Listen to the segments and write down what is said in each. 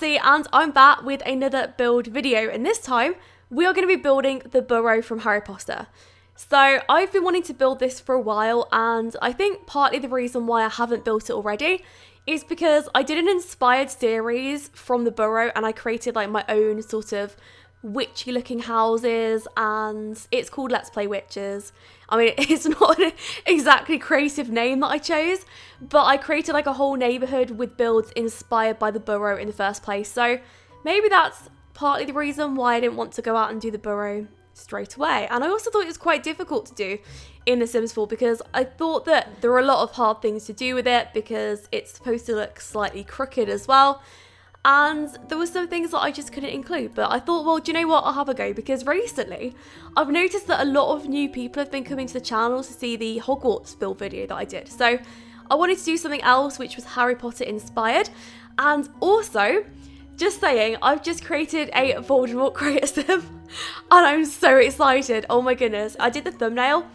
Hatsy and I'm back with another build video, and this time we are going to be building the burrow from Harry Potter. So I've been wanting to build this for a while, and I think partly the reason why I haven't built it already is because I did an inspired series from the burrow and I created like my own sort of witchy looking houses, and it's called Let's Play Witches. I mean, it's not an exactly creative name that I chose, but I created like a whole neighborhood with builds inspired by the burrow in the first place. So maybe that's partly the reason why I didn't want to go out and do the burrow straight away. And I also thought it was quite difficult to do in The Sims 4 because I thought that there were a lot of hard things to do with it because it's supposed to look slightly crooked as well. And there were some things that I just couldn't include, but I thought, well, do you know what, I'll have a go, because recently I've noticed that a lot of new people have been coming to the channel to see the Hogwarts build video that I did. So I wanted to do something else which was Harry Potter inspired. And also, just saying, I've just created a Voldemort creator sim and I'm so excited. Oh my goodness, I did the thumbnail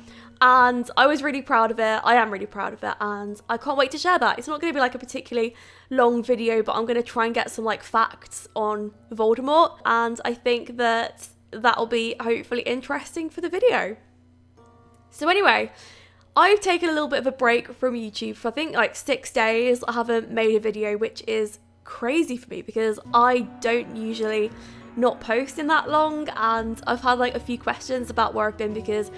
and I was really proud of it. I am really proud of it and I can't wait to share that. It's not going to be like a particularly long video, but I'm going to try and get some like facts on Voldemort, and I think that that'll be hopefully interesting for the video. So anyway, I've taken a little bit of a break from YouTube for I think like 6 days. I haven't made a video, which is crazy for me because I don't usually not post in that long, and I've had like a few questions about where I've been because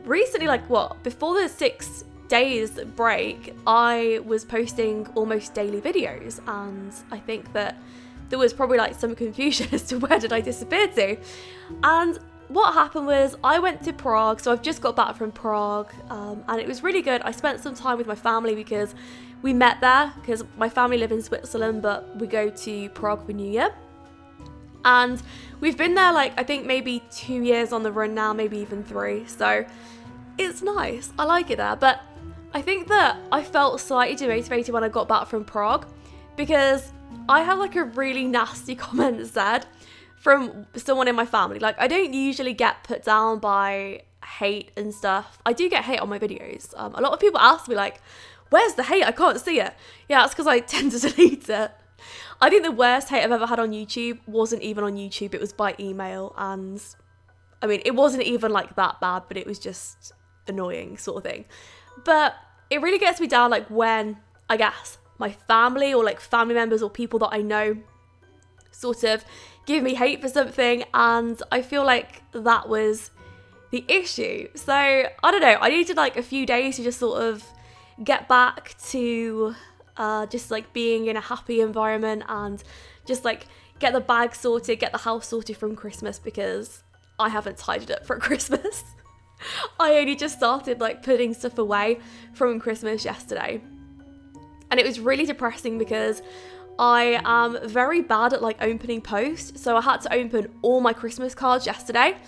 recently, like before the 6 days break, I was posting almost daily videos, and I think that there was probably like some confusion as to where did I disappear to. And what happened was I went to Prague, so I've just got back from Prague, and it was really good. I spent some time with my family because we met there, because my family live in Switzerland, but we go to Prague for New Year. And we've been there like I think maybe 2 years on the run now, maybe even 3. So it's nice. I like it there. But I think that I felt slightly demotivated when I got back from Prague because I had like a really nasty comment said from someone in my family. Like, I don't usually get put down by hate and stuff. I do get hate on my videos. A lot of people ask me like, where's the hate? I can't see it. Yeah, that's because I tend to delete it. I think the worst hate I've ever had on YouTube wasn't even on YouTube. It was by email, and I mean, it wasn't even like that bad, but it was just annoying sort of thing. But it really gets me down like when, I guess, my family or like family members or people that I know sort of give me hate for something, and I feel like that was the issue. So I don't know, I needed like a few days to just sort of get back to just like being in a happy environment and just like get the bag sorted, get the house sorted from Christmas, because I haven't tidied up for Christmas. I only just started like putting stuff away from Christmas yesterday, and it was really depressing because I am very bad at like opening post, so I had to open all my Christmas cards yesterday.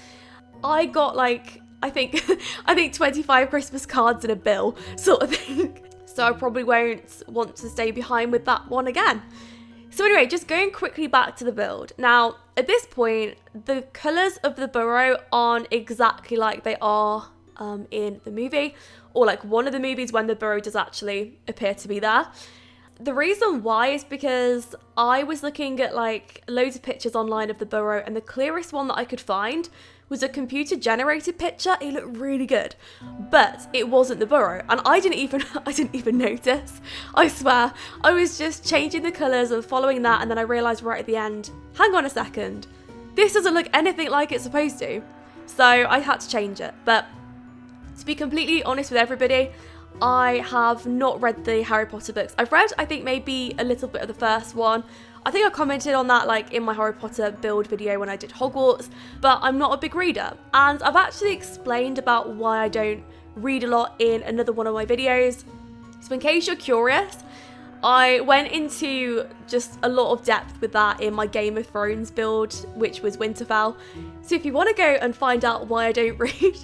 I got like I think 25 Christmas cards in a bill sort of thing. So I probably won't want to stay behind with that one again. So anyway, just going quickly back to the build. Now, at this point, the colours of the burrow aren't exactly like they are in the movie, or like one of the movies when the burrow does actually appear to be there. The reason why is because I was looking at like loads of pictures online of the burrow, and the clearest one that I could find was a computer generated picture. It looked really good, but it wasn't the burrow, and I didn't even notice. I swear, I was just changing the colours and following that, and then I realised right at the end, hang on a second, this doesn't look anything like it's supposed to. So I had to change it. But to be completely honest with everybody, I have not read the Harry Potter books. I've read, I think, maybe a little bit of the first one. I think I commented on that like in my Harry Potter build video when I did Hogwarts, but I'm not a big reader. And I've actually explained about why I don't read a lot in another one of my videos. So in case you're curious, I went into just a lot of depth with that in my Game of Thrones build, which was Winterfell. So if you want to go and find out why I don't read,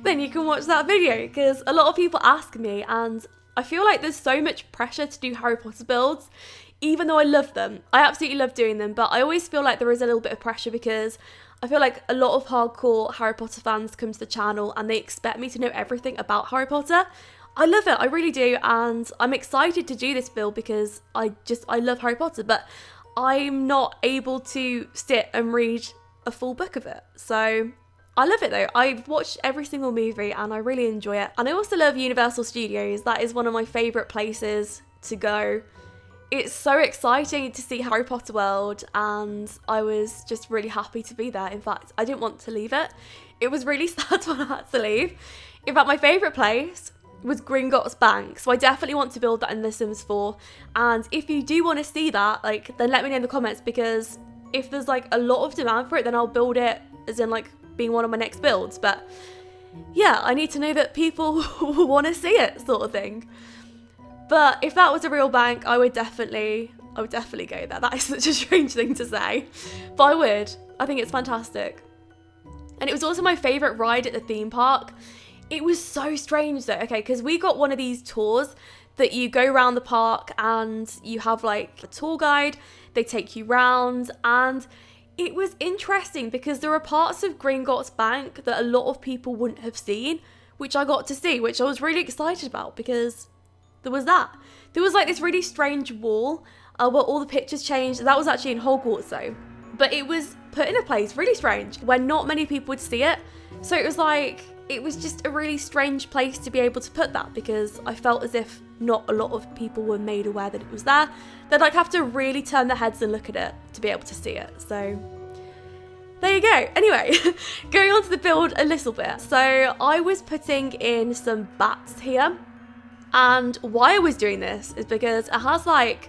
then you can watch that video, because a lot of people ask me, and I feel like there's so much pressure to do Harry Potter builds, even though I love them. I absolutely love doing them, but I always feel like there is a little bit of pressure because I feel like a lot of hardcore Harry Potter fans come to the channel and they expect me to know everything about Harry Potter. I love it, I really do, and I'm excited to do this build because I love Harry Potter, but I'm not able to sit and read a full book of it. So I love it though. I've watched every single movie and I really enjoy it. And I also love Universal Studios. That is one of my favourite places to go. It's so exciting to see Harry Potter World, and I was just really happy to be there. In fact, I didn't want to leave it. It was really sad when I had to leave. In fact, my favourite place was Gringotts Bank, so I definitely want to build that in The Sims 4. And if you do want to see that, like, then let me know in the comments, because if there's like a lot of demand for it, then I'll build it as in like being one of my next builds. But yeah, I need to know that people want to see it, sort of thing. But if that was a real bank, I would definitely go there. That is such a strange thing to say, but I would. I think it's fantastic. And it was also my favourite ride at the theme park. It was so strange though, okay, because we got one of these tours that you go around the park and you have like a tour guide, they take you round, and it was interesting because there are parts of Gringotts Bank that a lot of people wouldn't have seen, which I got to see, which I was really excited about because there was that. There was like this really strange wall where all the pictures changed. That was actually in Hogwarts though. But it was put in a place really strange where not many people would see it. So it was like, it was just a really strange place to be able to put that, because I felt as if not a lot of people were made aware that it was there. They'd like have to really turn their heads and look at it to be able to see it. So there you go. Anyway, going on to the build a little bit. So I was putting in some bats here. And why I was doing this is because it has like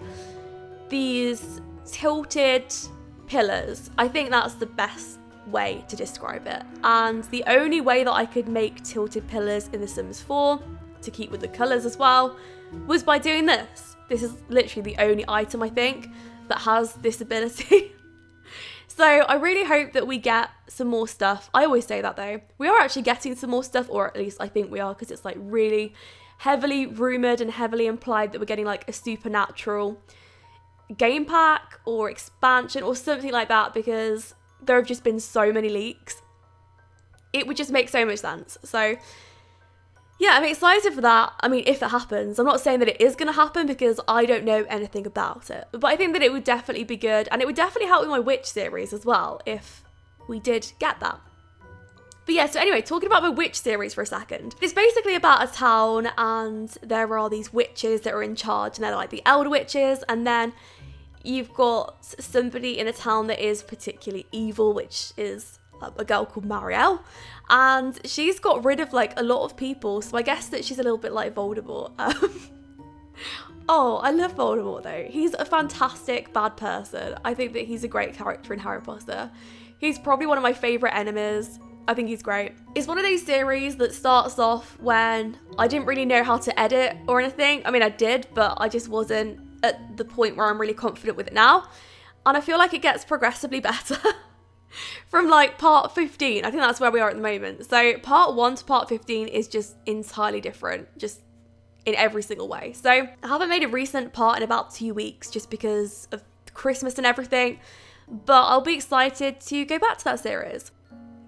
these tilted pillars. I think that's the best way to describe it. And the only way that I could make tilted pillars in The Sims 4, to keep with the colours as well, was by doing this. This is literally the only item I think that has this ability. So I really hope that we get some more stuff. I always say that though. We are actually getting some more stuff, or at least I think we are, because it's like really heavily rumoured and heavily implied that we're getting like a supernatural game pack or expansion or something like that, because there have just been so many leaks. It would just make so much sense. So yeah, I'm excited for that. I mean, if it happens. I'm not saying that it is going to happen because I don't know anything about it, but I think that it would definitely be good, and it would definitely help with my witch series as well if we did get that. But yeah, so anyway, talking about my witch series for a second. It's basically about a town, and there are these witches that are in charge, and they're like the elder witches, and then you've got somebody in a town that is particularly evil, which is a girl called Marielle, and she's got rid of like a lot of people, so I guess that she's a little bit like Voldemort. Oh, I love Voldemort though. He's a fantastic bad person. I think that he's a great character in Harry Potter. He's probably one of my favourite enemies. I think he's great. It's one of those series that starts off when I didn't really know how to edit or anything. I mean, I did, but I just wasn't at the point where I'm really confident with it now. And I feel like it gets progressively better from like part 15. I think that's where we are at the moment. So part 1 to part 15 is just entirely different, just in every single way. So I haven't made a recent part in about 2 weeks just because of Christmas and everything, but I'll be excited to go back to that series.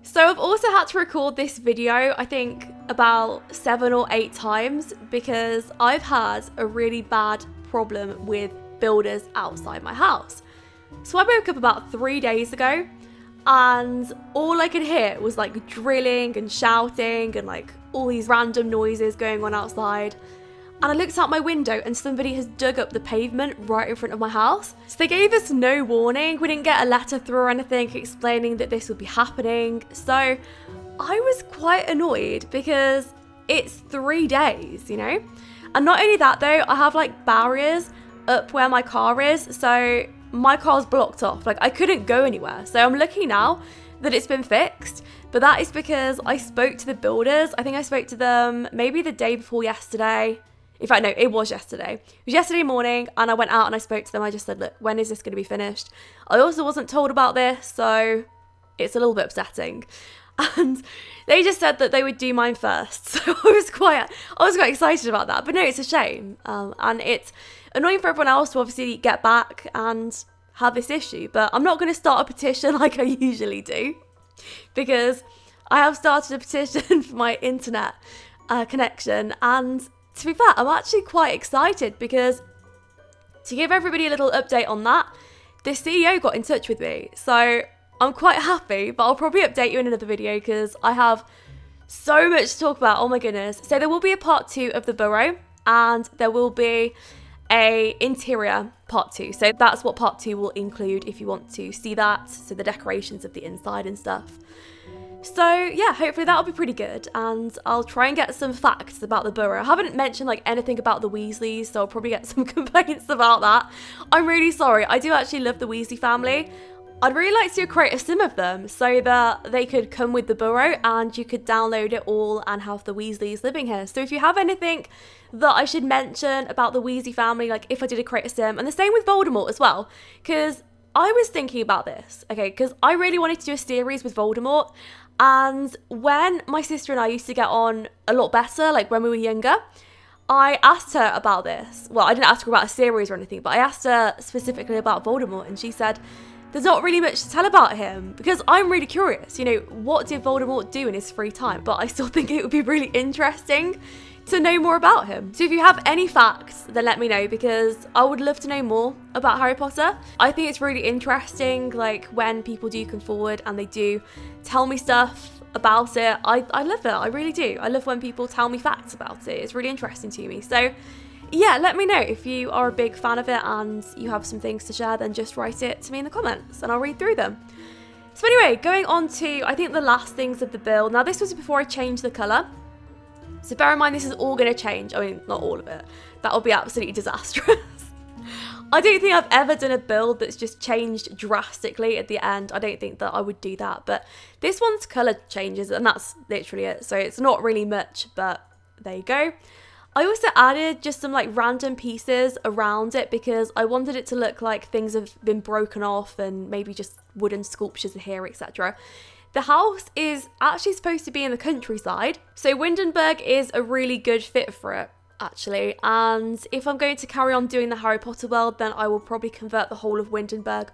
So I've also had to record this video, I think about 7 or 8 times, because I've had a really bad problem with builders outside my house. So I woke up about 3 days ago, and all I could hear was like drilling and shouting and like all these random noises going on outside. And I looked out my window and somebody has dug up the pavement right in front of my house. So they gave us no warning. We didn't get a letter through or anything explaining that this would be happening. So I was quite annoyed because it's 3 days, you know? And not only that though, I have like barriers up where my car is. So my car's blocked off. Like I couldn't go anywhere. So I'm lucky now that it's been fixed. But that is because I spoke to the builders. I think I spoke to them maybe the day before yesterday. In fact, no, it was yesterday. It was yesterday morning, and I went out and I spoke to them. I just said, look, when is this going to be finished? I also wasn't told about this, so it's a little bit upsetting. And they just said that they would do mine first. So I was quite excited about that. But no, it's a shame. And it's annoying for everyone else to obviously get back and have this issue. But I'm not going to start a petition like I usually do, because I have started a petition for my internet connection. And to be fair, I'm actually quite excited because to give everybody a little update on that, the CEO got in touch with me. So I'm quite happy, but I'll probably update you in another video because I have so much to talk about. Oh my goodness. So there will be a part 2 of the burrow, and there will be a interior part 2. So that's what part 2 will include if you want to see that. So the decorations of the inside and stuff. So yeah, hopefully that'll be pretty good, and I'll try and get some facts about the burrow. I haven't mentioned like anything about the Weasleys, so I'll probably get some complaints about that. I'm really sorry. I do actually love the Weasley family. I'd really like to create a sim of them so that they could come with the burrow and you could download it all and have the Weasleys living here. So if you have anything that I should mention about the Weasley family, like if I did create a sim, and the same with Voldemort as well, because I was thinking about this, okay, because I really wanted to do a series with Voldemort. And when my sister and I used to get on a lot better, like when we were younger, I asked her about this. Well, I didn't ask her about a series or anything, but I asked her specifically about Voldemort, and she said there's not really much to tell about him, because I'm really curious, you know, what did Voldemort do in his free time? But I still think it would be really interesting to know more about him. So if you have any facts, then let me know, because I would love to know more about Harry Potter. I think it's really interesting, like when people do come forward and they do tell me stuff about it. I love it. I really do. I love when people tell me facts about it. It's really interesting to me. So yeah, let me know if you are a big fan of it and you have some things to share, then just write it to me in the comments and I'll read through them. So anyway, going on to, I think, the last things of the build. Now this was before I changed the colour. So bear in mind, this is all going to change. I mean, not all of it. That would be absolutely disastrous. I don't think I've ever done a build that's just changed drastically at the end. I don't think that I would do that. But this one's colour changes, and that's literally it. So it's not really much, but there you go. I also added just some like random pieces around it because I wanted it to look like things have been broken off and maybe just wooden sculptures are here, etc. The house is actually supposed to be in the countryside, so Windenburg is a really good fit for it, actually. And if I'm going to carry on doing the Harry Potter world, then I will probably convert the whole of Windenburg,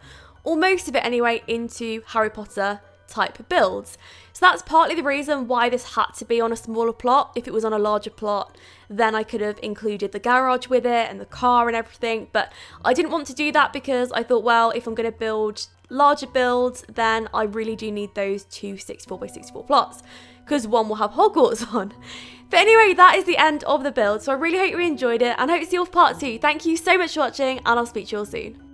or most of it anyway, into Harry Potter type builds. So that's partly the reason why this had to be on a smaller plot. If it was on a larger plot, then I could have included the garage with it and the car and everything, but I didn't want to do that because I thought, well, if I'm going to build larger builds, then I really do need those 2 64x64 plots, because one will have Hogwarts on. But anyway, that is the end of the build, so I really hope you enjoyed it and hope to see you all for part 2. Thank you so much for watching, and I'll speak to you all soon.